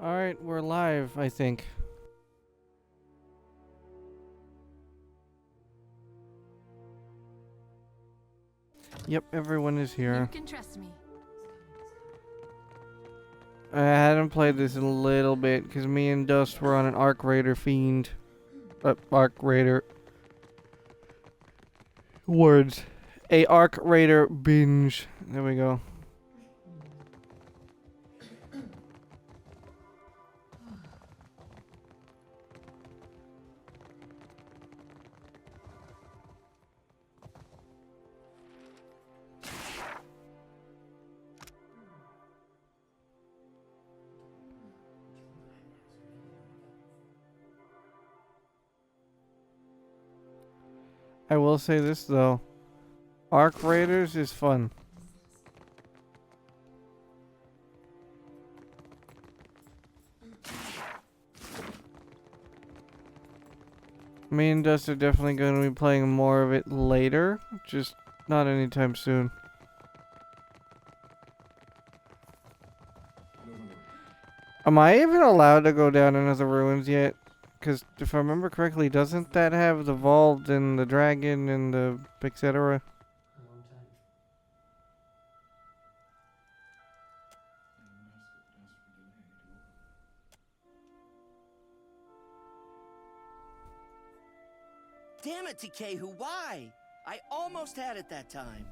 Alright, we're live, I think. Yep, everyone is You here. can trust me. I hadn't played this in a little bit because me and Dust were on an Arc Raider fiend. Arc Raider. Words. A Arc Raider binge. There we go. I will say this though. Arc Raiders is fun. Me and Dust are definitely going to be playing more of it later. Just not anytime soon. Am I even allowed to go down into the ruins yet? Because if I remember correctly, doesn't that have the vault and the dragon and the etc.? Damn it, Tikehu, why? I almost had it that time.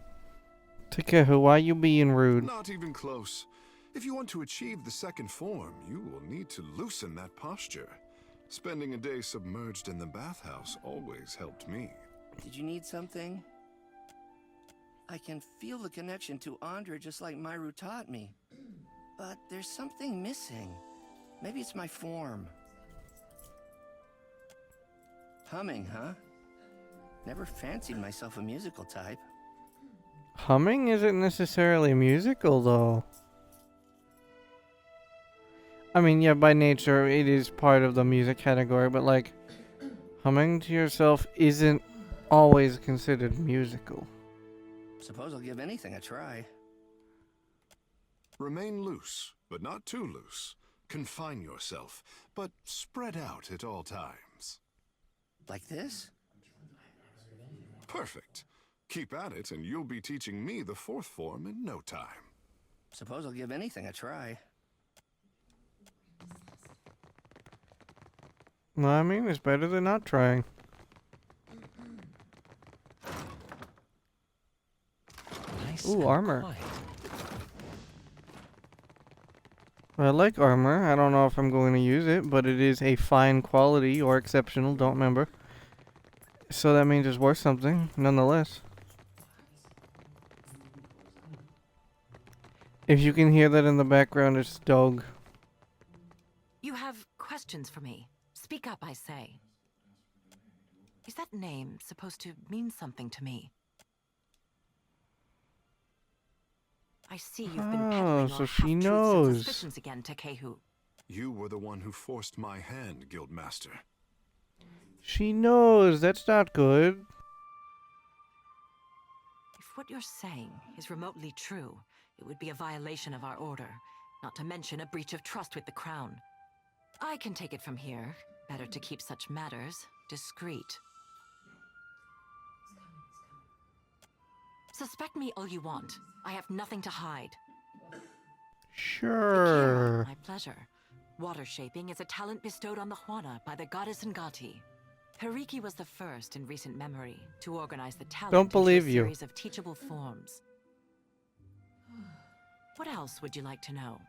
Takehu, why you being rude? Not even close. If you want to achieve the second form, you will need to loosen that posture. Spending a day submerged in the bathhouse always helped me. Did you need something? I can feel the connection to Andra just like Myru taught me. But there's something missing. Maybe it's my form. Humming, huh? Never fancied myself a musical type. Humming isn't necessarily musical, though. I mean, yeah, by nature, it is part of the music category, but, like, humming to yourself isn't always considered musical. Suppose I'll give anything a try. Remain loose, but not too loose. Confine yourself, but spread out at all times. Like this? Perfect. Keep at it, and you'll be teaching me the fourth form in no time. Suppose I'll give anything a try. No, I mean, it's better than not trying. Nice. Ooh, and armor. quiet. I like armor. I don't know if I'm going to use it, but it is a fine quality or exceptional, don't remember. So that means it's worth something, nonetheless. If you can hear that in the background, it's dog. You have questions for me. Speak up, I say. Is that name supposed to mean something to me? I see you've been peddling so your she half-truths knows. and suspicions again, Takehu. You were the one who forced my hand, Guildmaster. She knows. That's not good. If what you're saying is remotely true, it would be a violation of our order, not to mention a breach of trust with the Crown. I can take it from here. Better to keep such matters discreet. Suspect me all you want. I have nothing to hide. Sure. Akira, my pleasure. Water shaping is a talent bestowed on the Huana by the goddess Ngati. Hiriki was the first in recent memory to organize the talent Don't believe into a you. series of teachable forms. What else would you like to know?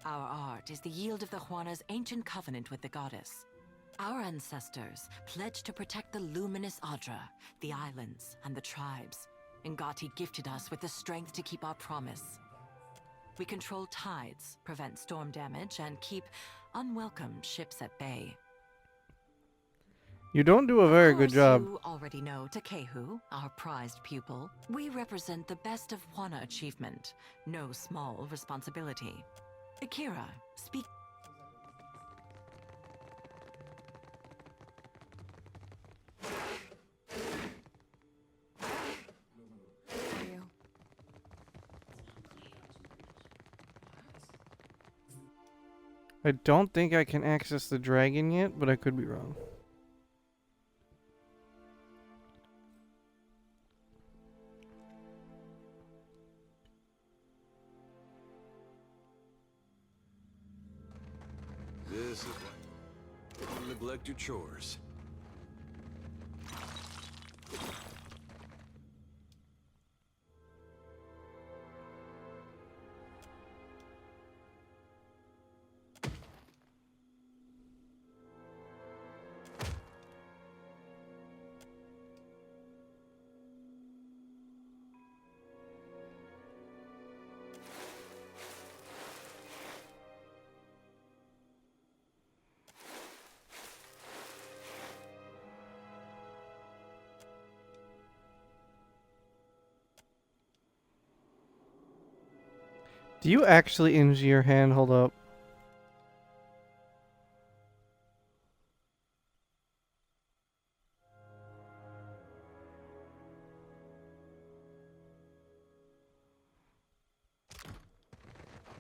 Our art is the yield of the Huana's ancient covenant with the goddess. Our ancestors pledged to protect the luminous Adra, the islands, and the tribes. Ngati gifted us with the strength to keep our promise. We control tides, prevent storm damage, and keep unwelcome ships at bay. You don't do a very good Of job. course, you already know Takehu, our prized pupil. We represent the best of Huana achievement, no small responsibility. Akira, speak. I don't think I can access the dragon yet, but I could be wrong. This is why. Don't neglect your chores. Do you actually injure your hand? Hold up.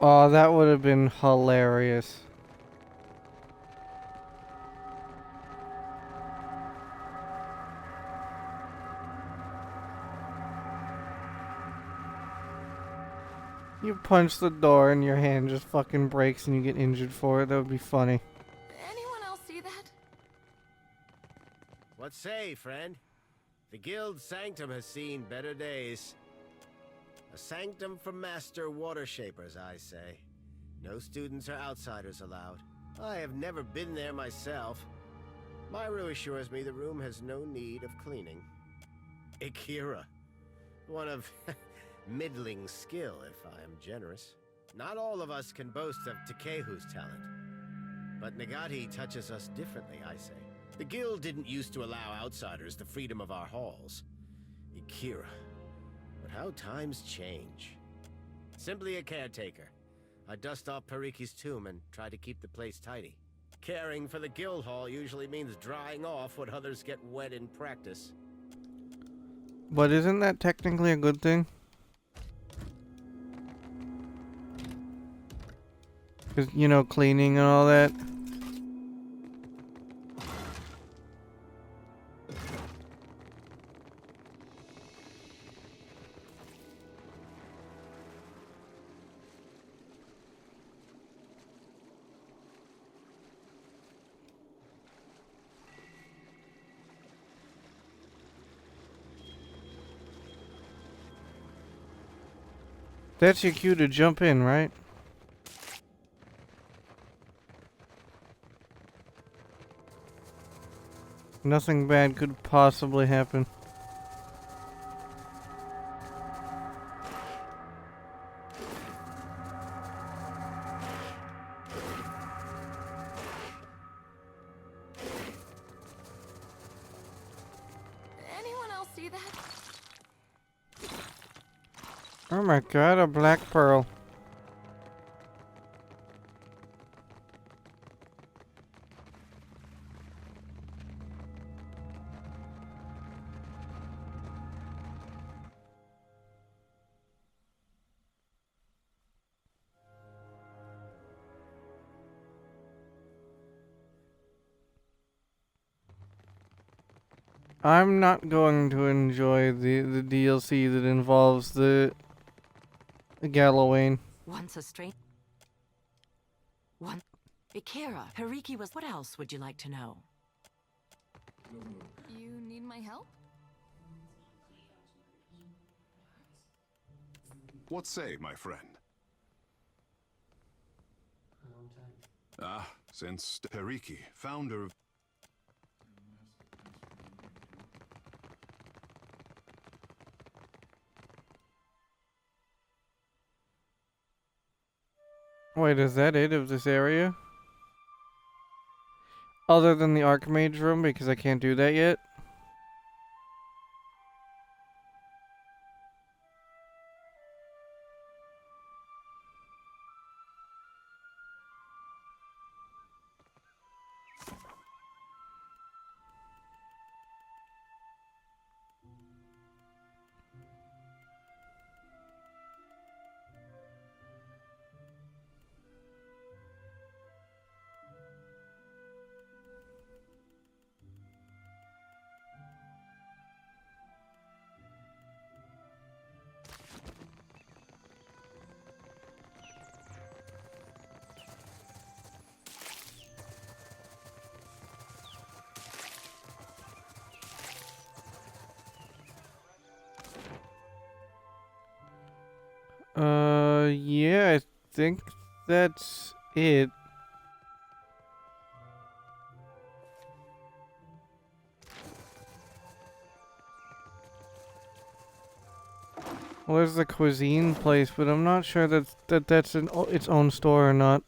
Oh, that would have been hilarious. You punch the door and your hand just fucking breaks and you get injured for it. That would be funny. Anyone else see that? What say, friend? The guild's sanctum has seen better days. A sanctum for master water shapers, I say. No students or outsiders allowed. I have never been there myself. Myru assures me the room has no need of cleaning. Ikira. One of middling skill, if I am generous. Not all of us can boast of Takehu's talent. But Nagati touches us differently, I say. The guild didn't used to allow outsiders the freedom of our halls. Ikira. But how times change. Simply a caretaker. I dust off Pariki's tomb and try to keep the place tidy. Caring for the guild hall usually means drying off what others get wet in practice. But isn't that technically a good thing? Because, you know, cleaning and all that. That's your cue to jump in, right? Nothing bad could possibly happen. Anyone else see that? Oh my god, a black pearl. I'm not going to enjoy the DLC that involves the Gallowayne. Once a straight. One. Ikira, Hariki was. What else would you like to know? You need my help? What say, my friend? Ah, since Periki, founder of... Wait, is that it of this area? Other than the Archmage room, because I can't do that yet? Yeah, I think that's it. Well, there's the cuisine place, but I'm not sure that's its own store or not.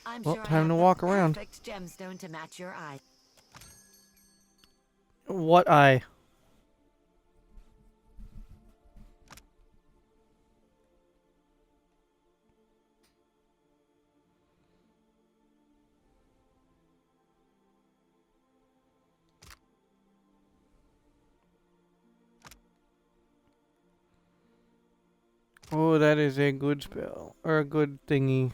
I'm Well, sure I time have to the walk around. perfect gemstone to match your eye. What eye? Oh, that is a good spell. Or a good thingy.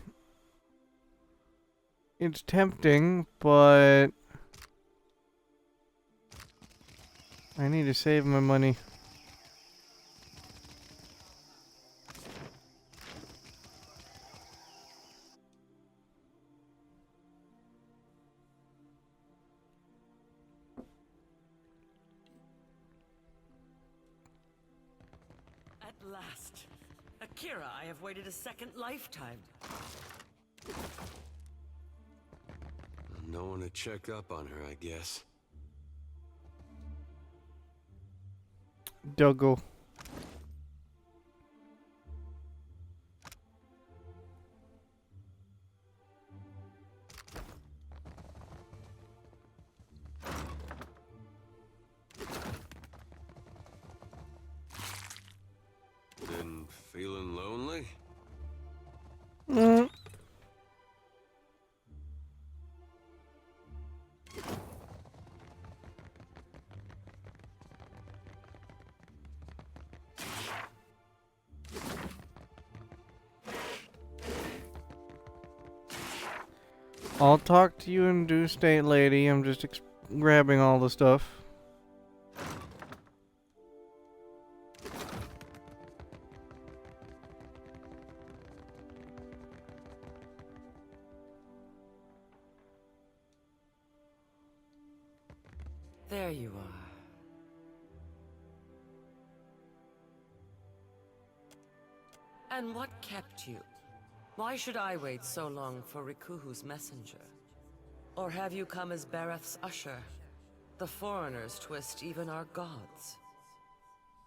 It's tempting, but I need to save my money. At last. Akira, I have waited a second lifetime. No one to check up on her, I guess. Doggo. Been feeling lonely? Mm. I'll talk to you in due state, lady. I'm just grabbing all the stuff. There you are. And what kept you? Why should I wait so long for Rikuhu's messenger? Or have you come as Bereth's usher? The foreigners twist even our gods.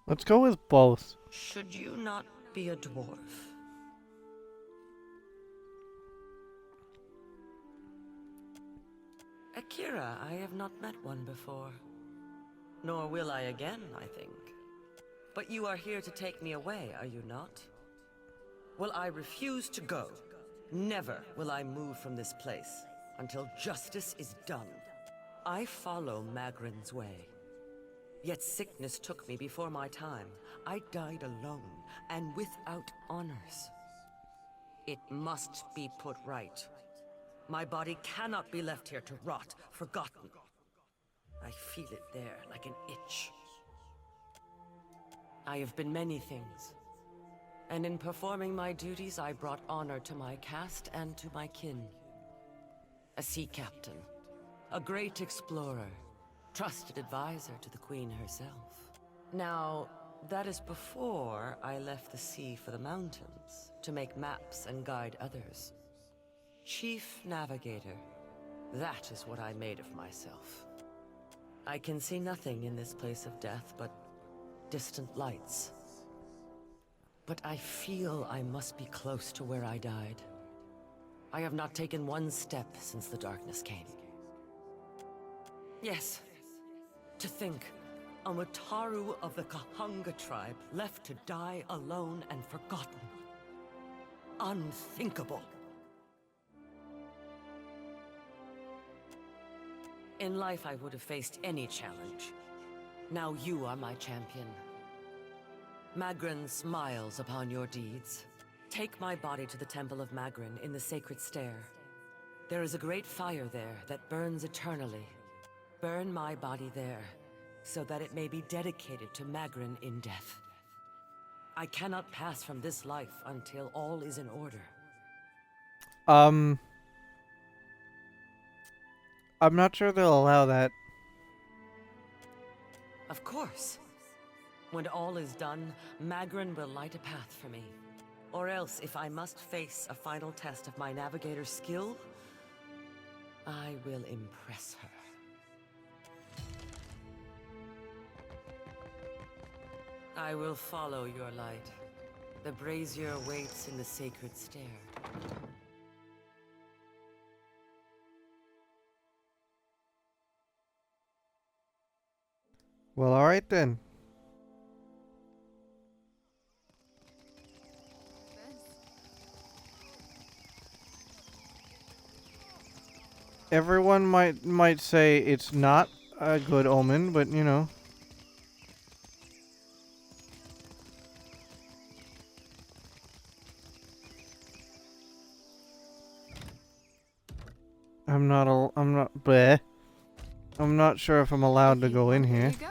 Let's go with both. Should you not be a dwarf? Akira, I have not met one before. Nor will I again, I think. But you are here to take me away, are you not? Well, I refuse to go. Never will I move from this place until justice is done. I follow Magrin's way. Yet sickness took me before my time. I died alone and without honors. It must be put right. My body cannot be left here to rot, forgotten. I feel it there like an itch. I have been many things. And in performing my duties, I brought honor to my caste and to my kin. A sea captain, a great explorer, trusted advisor to the Queen herself. Now, that is before I left the sea for the mountains, to make maps and guide others. Chief Navigator, that is what I made of myself. I can see nothing in this place of death but distant lights. But I feel I must be close to where I died. I have not taken one step since the darkness came. Yes, to think, a Mutaru of the Kahanga tribe left to die alone and forgotten. Unthinkable. In life, I would have faced any challenge. Now you are my champion. Magrin smiles upon your deeds. Take my body to the Temple of Magrin in the Sacred Stair. There is a great fire there that burns eternally. Burn my body there, so that it may be dedicated to Magrin in death. I cannot pass from this life until all is in order. I'm not sure they'll allow that. Of course. When all is done, Magrin will light a path for me. Or else, if I must face a final test of my navigator's skill, I will impress her. I will follow your light. The brazier waits in the Sacred Stair. Well, alright then. Everyone might say it's not a good omen, but you know. I'm not sure if I'm allowed to go in here. There you go.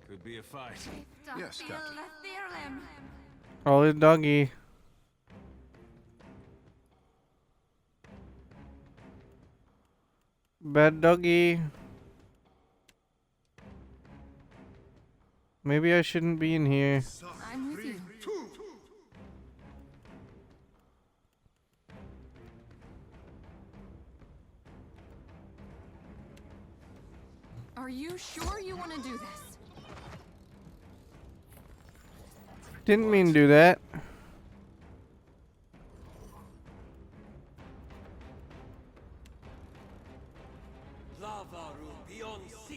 Could be a fight. Yes, Captain. Oh, his doggy. Bad doggy. Maybe I shouldn't be in here. I'm with you. Are you sure you want to do this? Didn't mean to do that.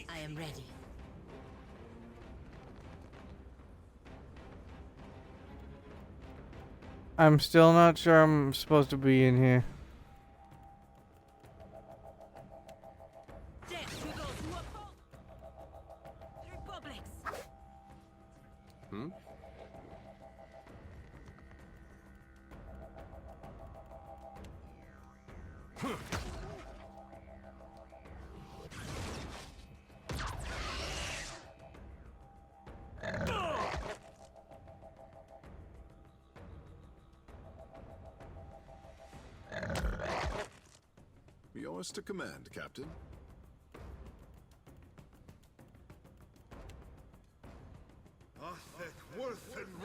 I am ready. I'm still not sure I'm supposed to be in here. Hmm? Yours to command, Captain.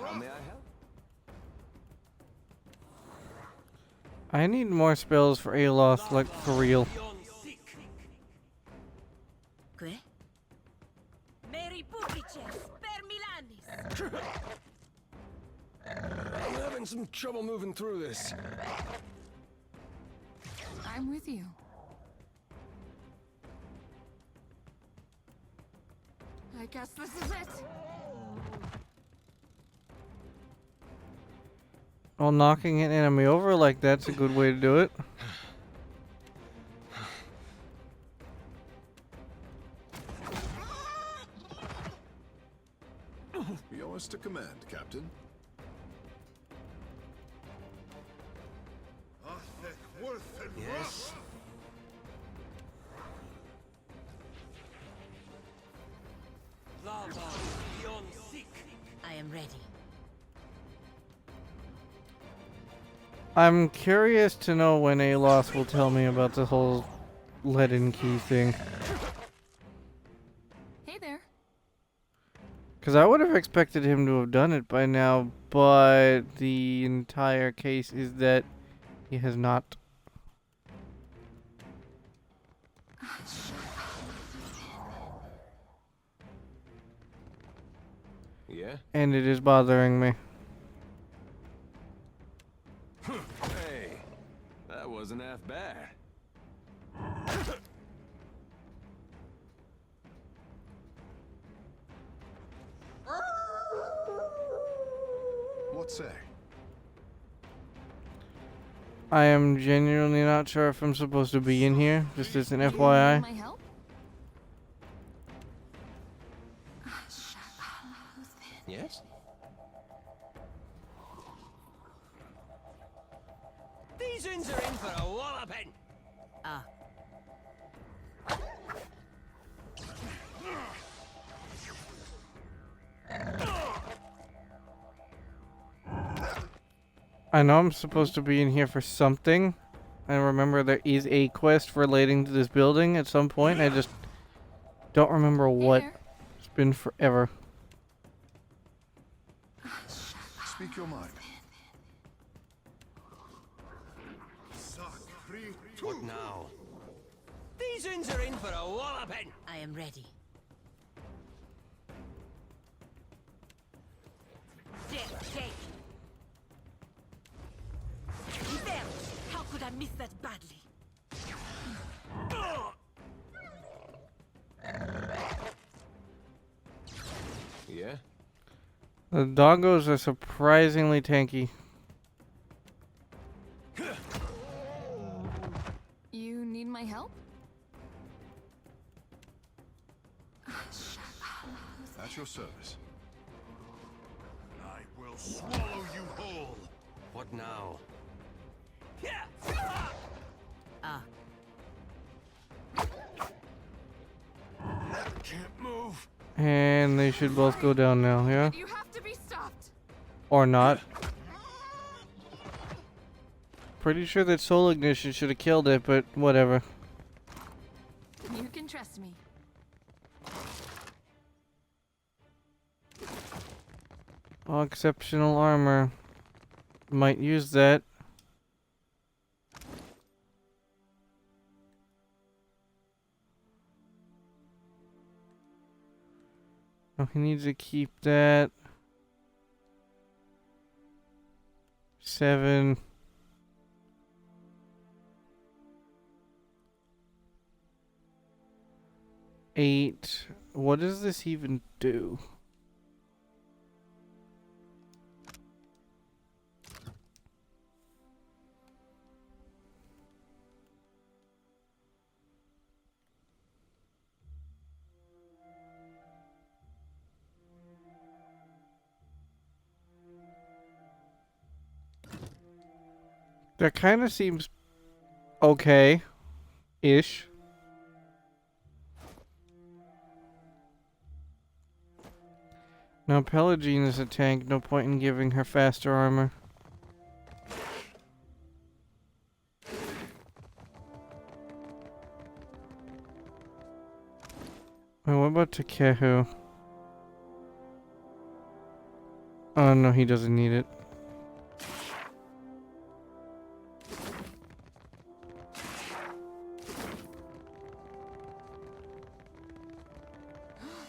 How may I help? I need more spells for Aloth, like for real. I'm having some trouble moving through this. I'm with you. I guess this is it. Well, knocking an enemy over like that's a good way to do it. Yours to command, Captain. Yes. I am ready. I'm curious to know when Aloth will tell me about the whole leaden key thing. Hey there. Because I would have expected him to have done it by now, but the entire case is that he has not. Yeah? And it is bothering me. Hey, that wasn't half bad. What say? I am genuinely not sure if I'm supposed to be in here, just as an Do you need FYI. my help? Yes? These uns are in for a walloping. I know I'm supposed to be in here for something. I remember there is a quest relating to this building at some point. I just don't remember what. There. It's been forever. Speak your mind. What now? These uns are in for a walloping. I am ready. Take. There! How could I miss that badly? Yeah? The doggos are surprisingly tanky. You need my help? At your service. I will swallow you whole. What now? Can't move. And they should both go down now, yeah? You have to be stopped. Or not. Pretty sure that soul ignition should have killed it, but whatever. You can trust me. Oh, exceptional armor. Might use that. Oh, he needs to keep that. 7. Eight. What does this even do? That kind of seems okay-ish. Now Pelagine is a tank, no point in giving her faster armor. Wait, what about Takehu? Oh no, he doesn't need it.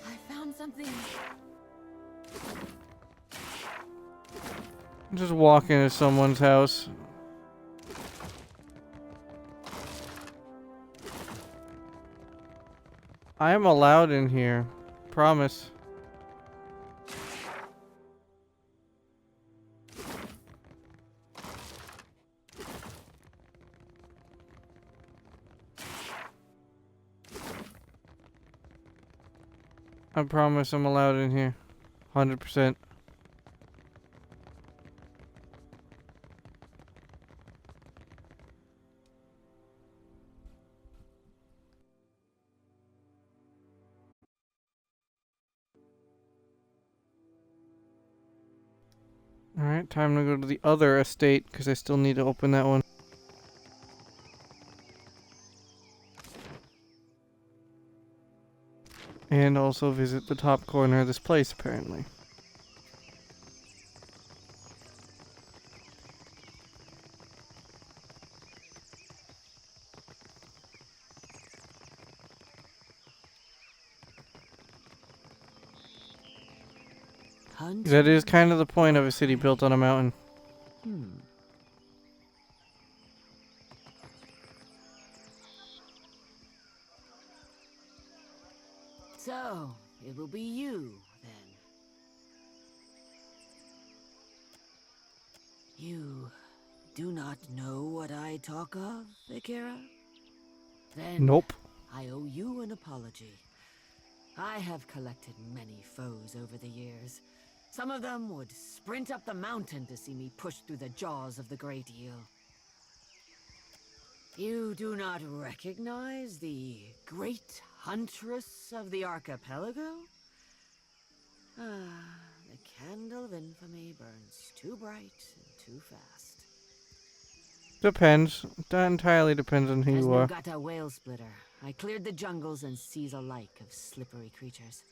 I found something. Just walk into someone's house. I am allowed in here. Promise. I promise I'm allowed in here. 100%. Alright, time to go to the other estate, because I still need to open that one. And also visit the top corner of this place, apparently. That is kind of the point of a city built on a mountain. So, it will be you, then. You do not know what I talk of, Akira? Then Nope. I owe you an apology. I have collected many foes over the years. Some of them would sprint up the mountain to see me push through the jaws of the great eel. You do not recognize the great huntress of the archipelago? Ah, the candle of infamy burns too bright and too fast. Depends. That entirely depends on who As you are. Nogata Whale Splitter, I cleared the jungles and seas alike of slippery creatures.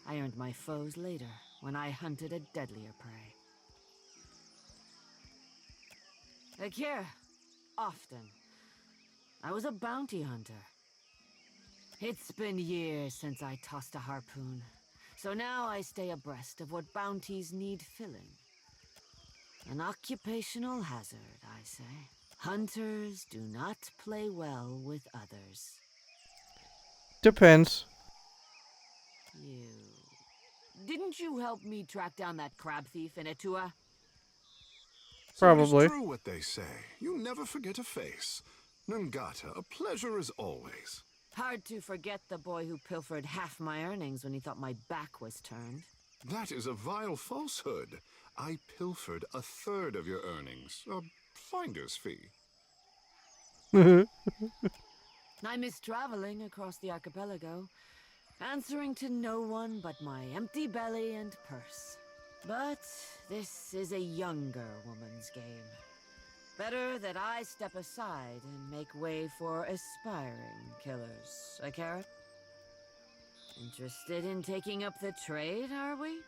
I earned my foes later, when I hunted a deadlier prey. Akira, often. I was a bounty hunter. It's been years since I tossed a harpoon, so now I stay abreast of what bounties need filling. An occupational hazard, I say. Hunters do not play well with others. Depends. Didn't you help me track down that crab thief in Atua? So it Probably. is true what they say. You never forget a face. Nungata, a pleasure as always. Hard to forget the boy who pilfered half my earnings when he thought my back was turned. That is a vile falsehood. I pilfered a third of your earnings. A finder's fee. I miss traveling across the archipelago, answering to no one but my empty belly and purse. But this is a younger woman's game. Better that I step aside and make way for aspiring killers. Akira? Interested in taking up the trade, are we?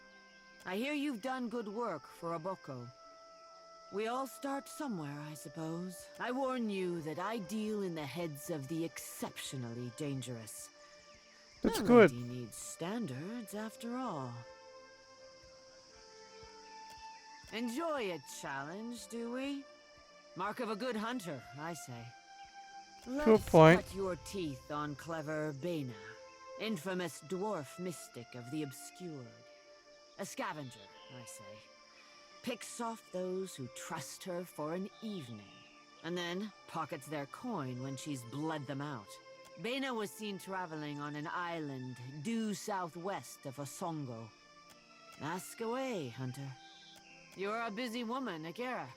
I hear you've done good work for Aboko. We all start somewhere, I suppose. I warn you that I deal in the heads of the exceptionally dangerous. That's A good. lady needs standards, after all. Enjoy a challenge, do we? Mark of a good hunter, I say. Let's point. cut your teeth on clever Bena, infamous dwarf mystic of the obscured. A scavenger, I say. Picks off those who trust her for an evening, and then pockets their coin when she's bled them out. Bena was seen traveling on an island due southwest of Osongo. Ask away, hunter. You're a busy woman, Akira.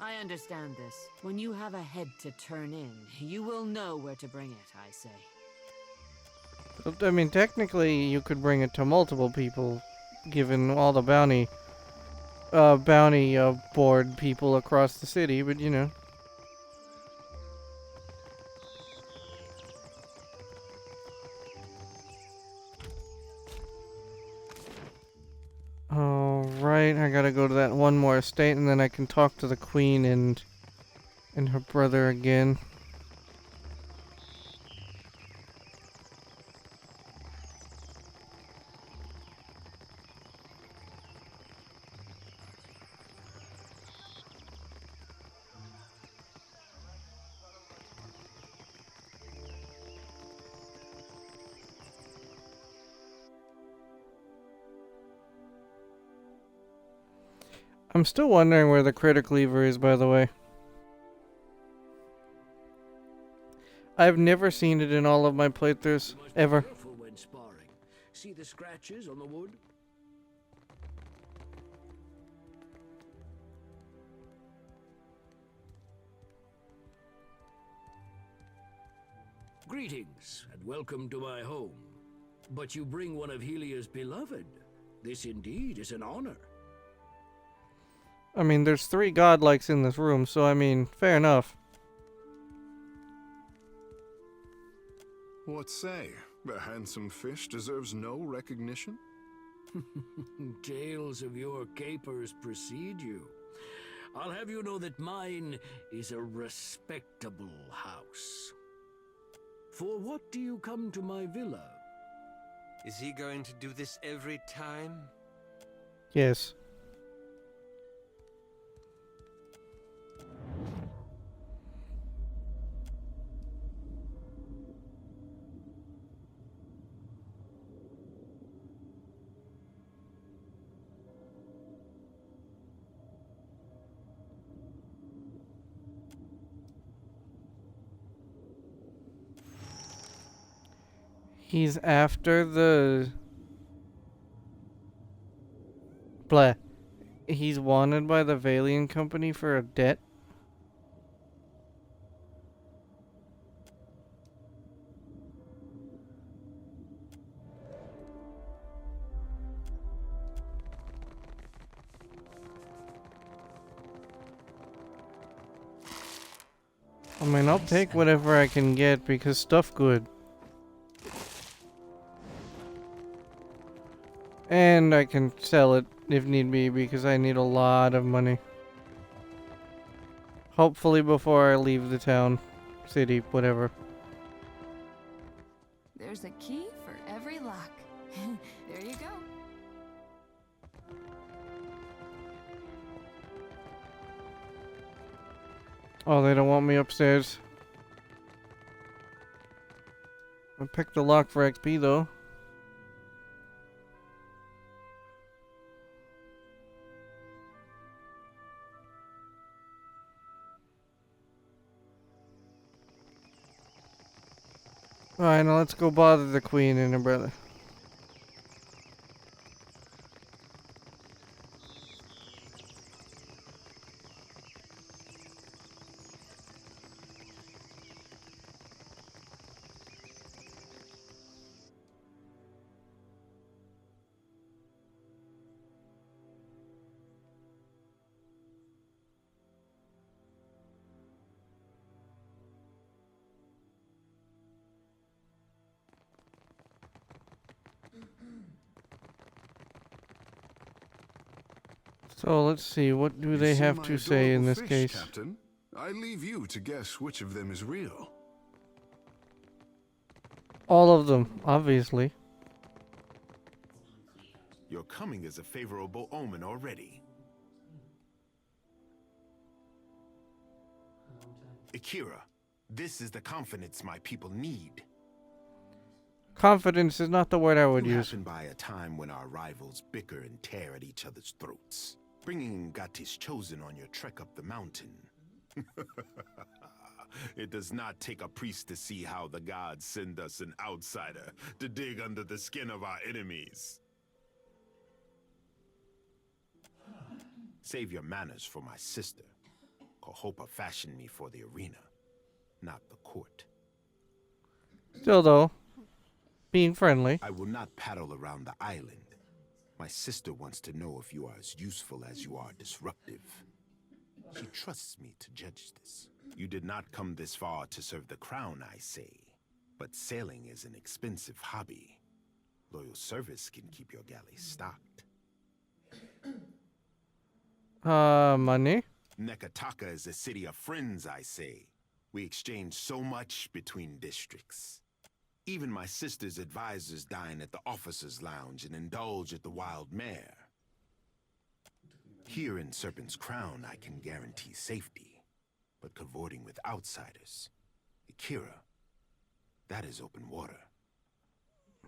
I understand this. When you have a head to turn in, you will know where to bring it, I say. I mean, technically, you could bring it to multiple people, given all the bounty board people across the city, but you know. Alright, I gotta go to that one more estate, and then I can talk to the queen and her brother again. I'm still wondering where the critic lever is, by the way. I've never seen it in all of my playthroughs, ever. Careful when sparring. See the scratches on the wood? Greetings, and welcome to my home. But you bring one of Helia's beloved. This indeed is an honor. I mean, there's 3 godlikes in this room, so I mean, fair enough. What say? The handsome fish deserves no recognition? Tales of your capers precede you. I'll have you know that mine is a respectable house. For what do you come to my villa? Is he going to do this every time? Yes. He's after the... Blah. He's wanted by the Valiant Company for a debt. I mean, I'll take whatever I can get because stuff good. And I can sell it if need be because I need a lot of money. Hopefully before I leave the town, city, whatever. There's a key for every lock. There you go. Oh, they don't want me upstairs. I picked the lock for XP though. Alright, now let's go bother the queen and her brother. So let's see, what do they have to say in this case? Captain? I leave you to guess which of them is real. All of them, obviously. Your coming is a favorable omen already. Akira, this is the confidence my people need. Confidence is not the word I would You use. happened by a time when our rivals bicker and tear at each other's throats. Bringing Gatis chosen on your trek up the mountain. It does not take a priest to see how the gods send us an outsider to dig under the skin of our enemies. Save your manners for my sister. Kohopa fashioned me for the arena, not the court. Still though, being friendly. I will not paddle around the island. My sister wants to know if you are as useful as you are disruptive. She trusts me to judge this. You did not come this far to serve the crown, I say. But sailing is an expensive hobby. Loyal service can keep your galley stocked. Money? Nekataka is a city of friends, I say. We exchange so much between districts. Even my sister's advisors dine at the officers' lounge and indulge at the wild mare. Here in Serpent's Crown, I can guarantee safety. But cavorting with outsiders, Akira, that is open water.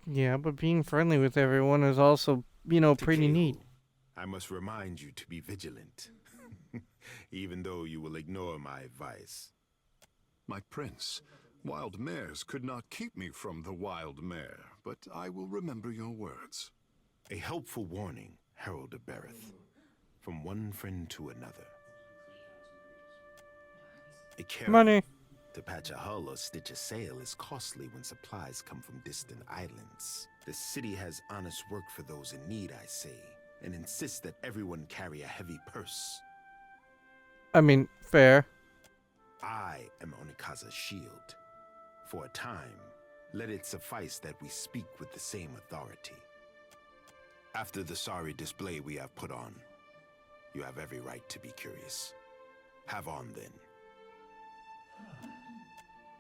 Yeah, but being friendly with everyone is also, you know, pretty neat. I must remind you to be vigilant. Even though you will ignore my advice. My prince, wild mares could not keep me from the wild mare, but I will remember your words. A helpful warning, Herald of Bereth. From one friend to another. Money. To patch a hull or stitch a sail is costly when supplies come from distant islands. The city has honest work for those in need, I say, and insists that everyone carry a heavy purse. I mean, fair. I am Onikaza's shield. For a time, let it suffice that we speak with the same authority. After the sorry display we have put on, you have every right to be curious. Have on, then.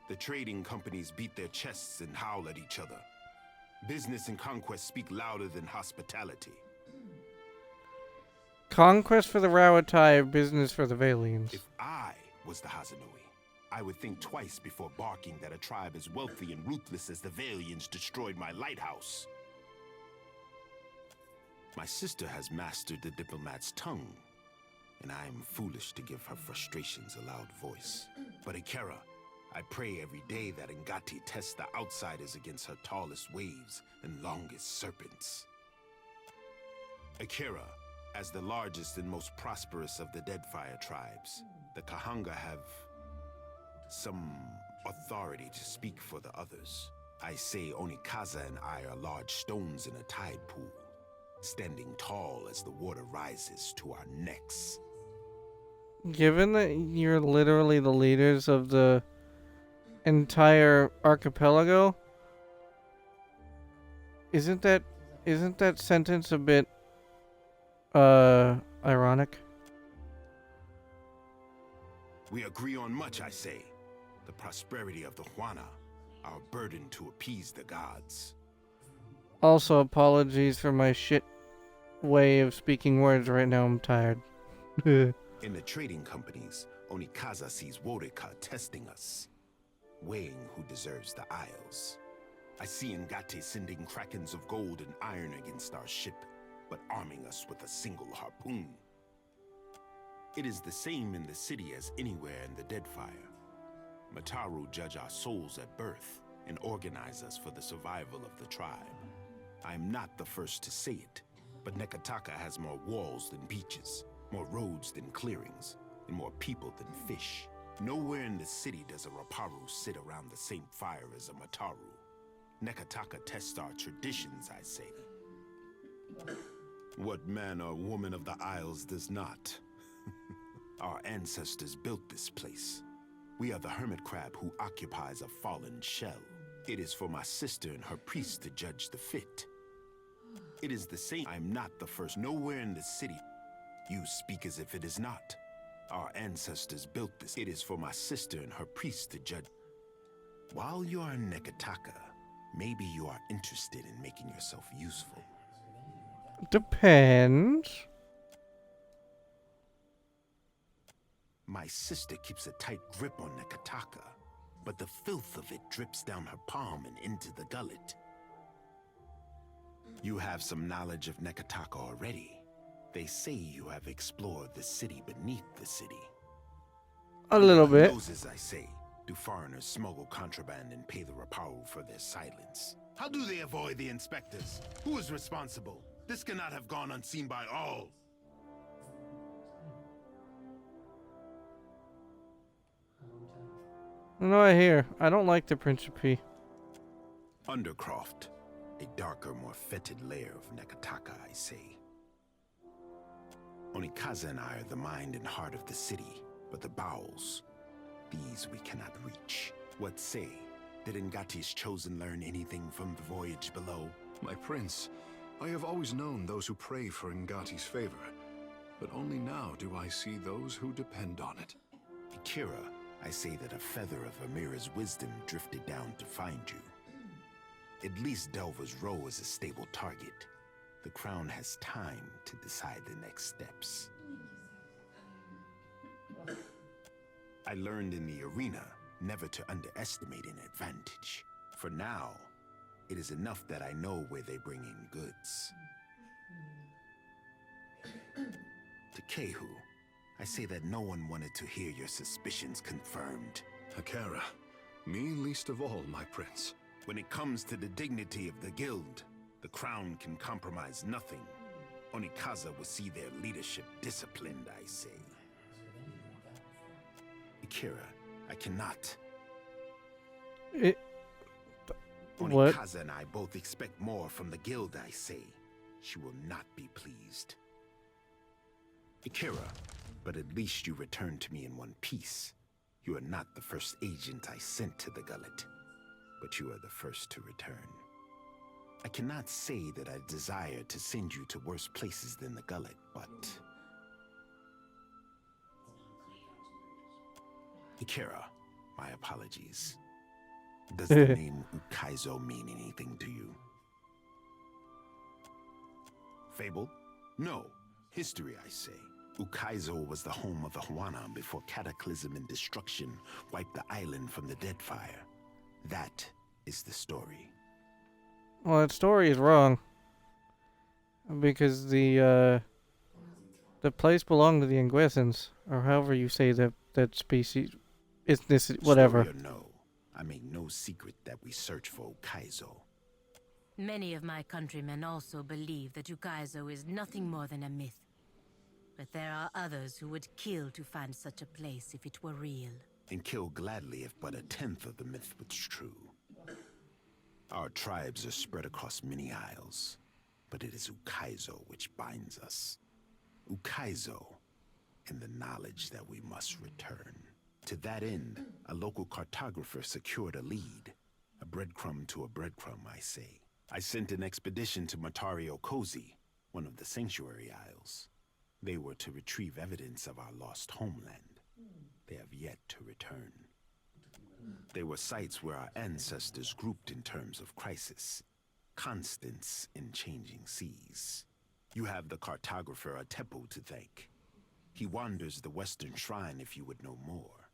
The trading companies beat their chests and howl at each other. Business and conquest speak louder than hospitality. Conquest for the Rawatai, business for the Valians. If I was the Hazanui, I would think twice before barking that a tribe as wealthy and ruthless as the Valians destroyed my lighthouse. My sister has mastered the diplomat's tongue, and I am foolish to give her frustrations a loud voice. But Akira, I pray every day that Ngati tests the outsiders against her tallest waves and longest serpents. Akira, as the largest and most prosperous of the Deadfire tribes, the Kahanga have some authority to speak for the others. I say Onikaza and I are large stones in a tide pool, standing tall as the water rises to our necks. Given that you're literally the leaders of the entire archipelago, isn't that sentence a bit ironic? We agree on much, I say. The prosperity of the Juana, our burden to appease the gods. Also, apologies for my shit way of speaking words right now. I'm tired. In the trading companies, Onikaza sees Worika testing us, weighing who deserves the Isles. I see Ngate sending krakens of gold and iron against our ship, but arming us with a single harpoon. It is the same in the city as anywhere in the Deadfire. Mataru judge our souls at birth and organize us for the survival of the tribe. I am not the first to say it, but Nekataka has more walls than beaches, more roads than clearings, and more people than fish. Nowhere in the city does a Raparu sit around the same fire as a Mataru. Nekataka tests our traditions, I say. What man or woman of the Isles does not? Our ancestors built this place. We are the hermit crab who occupies a fallen shell. It is for my sister and her priest to judge the fit. It is the same. I'm not the first. Nowhere in the city. You speak as if it is not. Our ancestors built this. It is for my sister and her priest to judge. While you are in Nekataka, maybe you are interested in making yourself useful. Depends. My sister keeps a tight grip on Nekataka, but the filth of it drips down her palm and into the gullet. You have some knowledge of Nekataka already. They say you have explored the city beneath the city. A little bit. Noses, I say. Do foreigners smuggle contraband and pay the Raparu for their silence? How do they avoid the inspectors? Who is responsible? This cannot have gone unseen by all. No, I hear. I don't like the Principe. Undercroft. A darker, more fetid layer of Nekataka, I say. Onikaza and I are the mind and heart of the city, but the bowels, these we cannot reach. What say? Did Ngati's chosen learn anything from the voyage below? My prince, I have always known those who pray for Ngati's favor, but only now do I see those who depend on it. Akira, I say that a feather of Amira's wisdom drifted down to find you. At least Delva's Row is a stable target. The crown has time to decide the next steps. I learned in the arena never to underestimate an advantage. For now, it is enough that I know where they bring in goods. To Kehu, I say that no one wanted to hear your suspicions confirmed. Akira, me least of all, my prince. When it comes to the dignity of the guild, the crown can compromise nothing. Onikaza will see their leadership disciplined, I say. Akira, I cannot. What? Onikaza and I both expect more from the guild, I say. She will not be pleased. Akira, but at least you returned to me in one piece. You are not the first agent I sent to the gullet, but you are the first to return. I cannot say that I desire to send you to worse places than the gullet, but... Akira, my apologies. Does the name Ukaizo mean anything to you? Fable? No. History, I say. Ukaizo was the home of the Juana before cataclysm and destruction wiped the island from the Deadfire. That is the story. Well, that story is wrong. Because the place belonged to the Inguesans, or however you say that species. ethnicity, whatever. Story or no, I make no secret that we search for Ukaizo. Many of my countrymen also believe that Ukaizo is nothing more than a myth. But there are others who would kill to find such a place if it were real. And kill gladly if but a tenth of the myth was true. Our tribes are spread across many isles, but it is Ukaizo which binds us. Ukaizo, and the knowledge that we must return. To that end, a local cartographer secured a lead. A breadcrumb to a breadcrumb, I say. I sent an expedition to Matario Cozy, one of the Sanctuary Isles. They were to retrieve evidence of our lost homeland. They have yet to return. They were sites where our ancestors grouped in terms of crisis, constants in changing seas. You have the cartographer Atepo to thank. He wanders the Western Shrine if you would know more.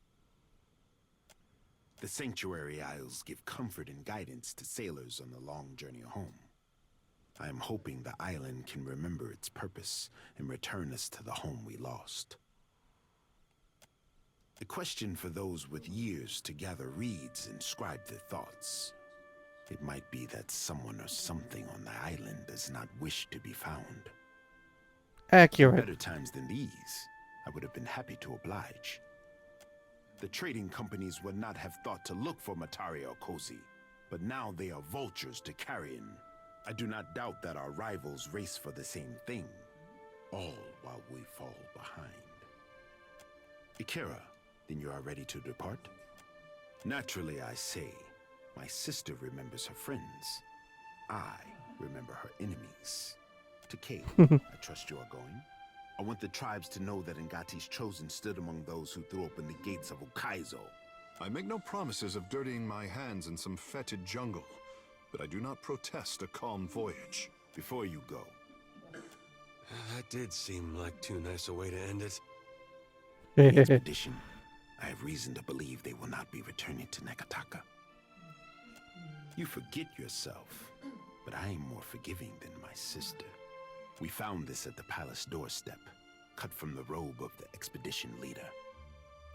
The Sanctuary Isles give comfort and guidance to sailors on the long journey home. I am hoping the island can remember its purpose and return us to the home we lost. The question for those with years to gather reeds and scribe their thoughts. It might be that someone or something on the island does not wish to be found. Accurate. In better times than these, I would have been happy to oblige. The trading companies would not have thought to look for Matario Cozy, but now they are vultures to carrion. I do not doubt that our rivals race for the same thing, all while we fall behind. Ikera, then you are ready to depart? Naturally, I say, my sister remembers her friends. I remember her enemies. Takei, I trust you are going? I want the tribes to know that Ngati's chosen stood among those who threw open the gates of Ukaizo. I make no promises of dirtying my hands in some fetid jungle, but I do not protest a calm voyage. Before you go. That did seem like too nice a way to end it. The expedition, I have reason to believe they will not be returning to Nekataka. You forget yourself, but I am more forgiving than my sister. We found this at the palace doorstep, cut from the robe of the expedition leader.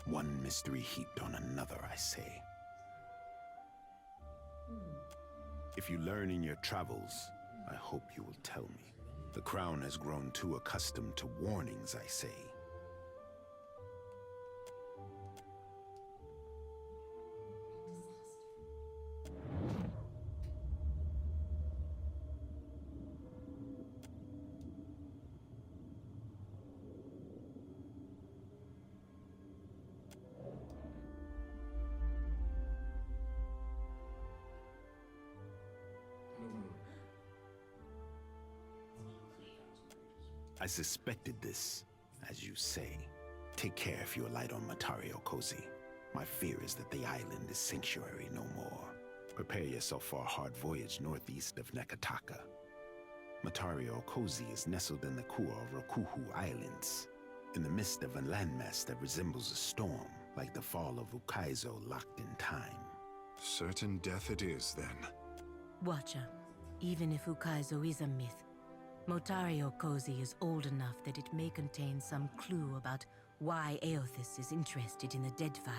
One mystery heaped on another, I say. If you learn in your travels, I hope you will tell me. The crown has grown too accustomed to warnings, I say. I suspected this, as you say. Take care if you alight on Matario Cozy. My fear is that the island is sanctuary no more. Prepare yourself for a hard voyage northeast of Nekataka. Matario Cozy is nestled in the Kua Rokuhu Islands, in the midst of a landmass that resembles a storm, like the fall of Ukaizo locked in time. Certain death it is, then. Watcher, even if Ukaizo is a myth, Matario Cozy is old enough that it may contain some clue about why Eothas is interested in the Deadfire.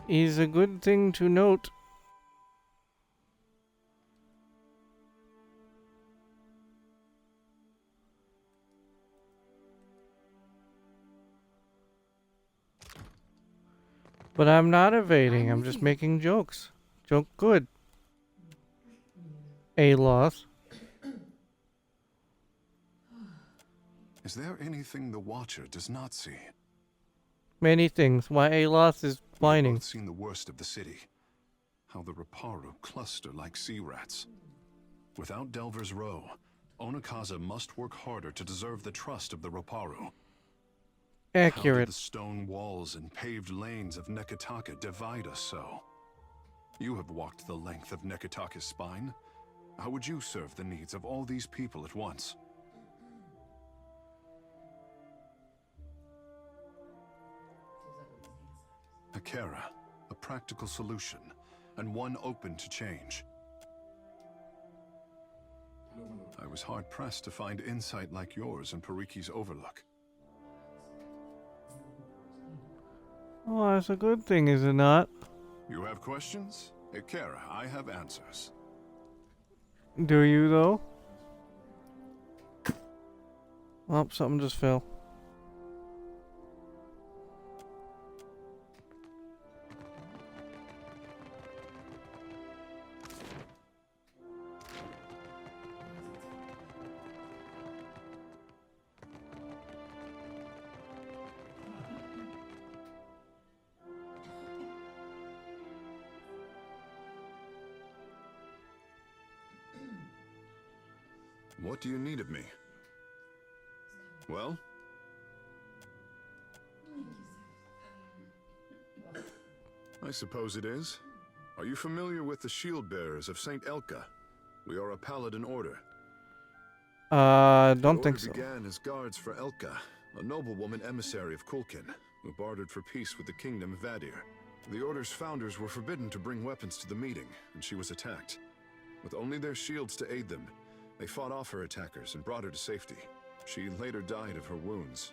Is a good thing to note. But I'm not evading, I'm just making jokes. Joke good. A loss. Is there anything the Watcher does not see? Many things. Why A loss is whining. We've both seen the worst of the city. How the Raparu cluster like sea rats. Without Delver's Row, Onakaza must work harder to deserve the trust of the Raparu. Accurate. How did the stone walls and paved lanes of Nekataka divide us so? You have walked the length of Nekataka's spine. How would you serve the needs of all these people at once? Akera, a practical solution, and one open to change. I was hard-pressed to find insight like yours in Pariki's Overlook. Oh, that's a good thing, is it not? You have questions? Ikera, I have answers. Do you, though? Oh, something just fell. What do you need of me? Well? I suppose it is. Are you familiar with the shield bearers of Saint Elka? We are a paladin order. Don't think The so. order began as guards for Elka, a noblewoman emissary of Kulkin, who bartered for peace with the kingdom of Vadir. The order's founders were forbidden to bring weapons to the meeting, and she was attacked. With only their shields to aid them, they fought off her attackers and brought her to safety. She later died of her wounds,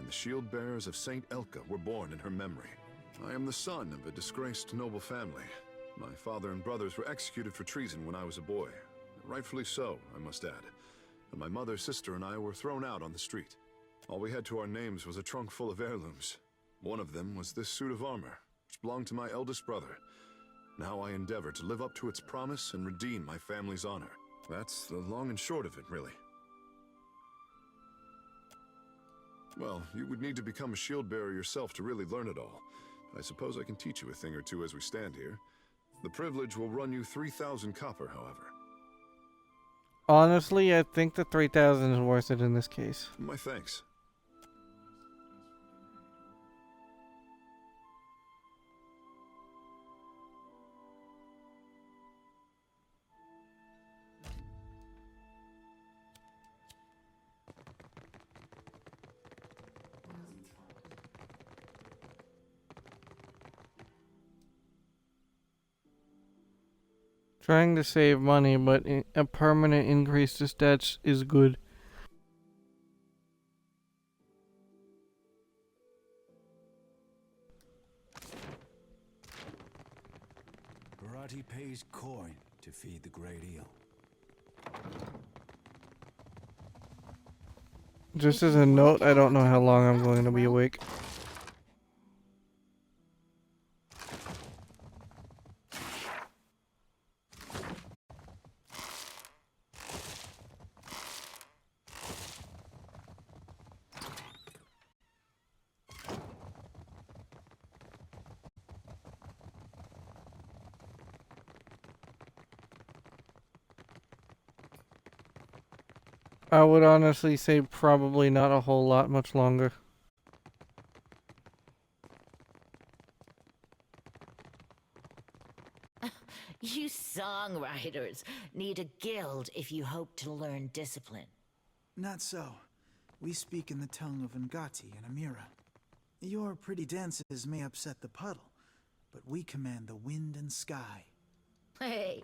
and the shield bearers of Saint Elka were born in her memory. I am the son of a disgraced noble family. My father and brothers were executed for treason when I was a boy. Rightfully so, I must add. And my mother, sister, and I were thrown out on the street. All we had to our names was a trunk full of heirlooms. One of them was this suit of armor, which belonged to my eldest brother. Now I endeavor to live up to its promise and redeem my family's honor. That's the long and short of it, really. Well, you would need to become a shield bearer yourself to really learn it all. I suppose I can teach you a thing or two as we stand here. The privilege will run you 3,000 copper, however. Honestly, I think the 3,000 is worth it in this case. My thanks. Trying to save money, but a permanent increase to stats is good. Barati pays coin to feed the great eel. Just as a note, I don't know how long I'm going to be awake. I would honestly say probably not a whole lot much longer. You songwriters need a guild if you hope to learn discipline. Not so. We speak in the tongue of Ngati and Amira. Your pretty dances may upset the puddle, but we command the wind and sky. Hey,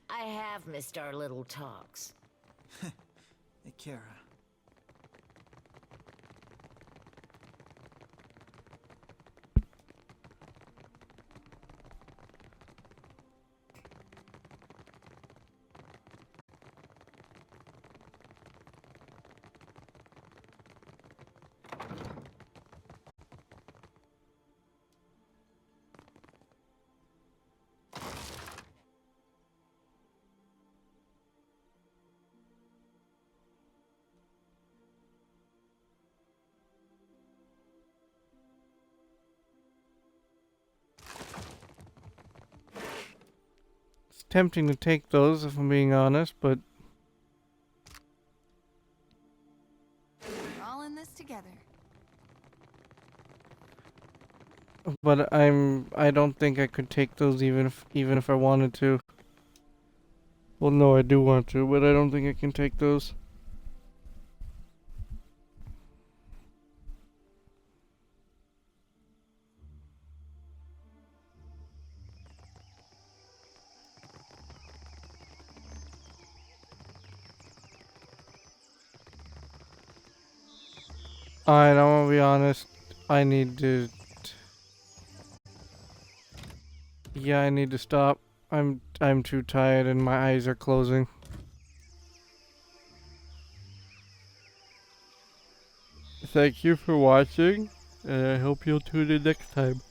I have missed our little talks. Ikera. It's tempting to take those if I'm being honest, but We're all in this together. I don't think I could take those even if I wanted to. Well, no, I do want to, but I don't think I can take those. Alright, I'm gonna be honest. I need to Yeah, I need to stop. I'm too tired and my eyes are closing. Thank you for watching, and I hope you'll tune in next time.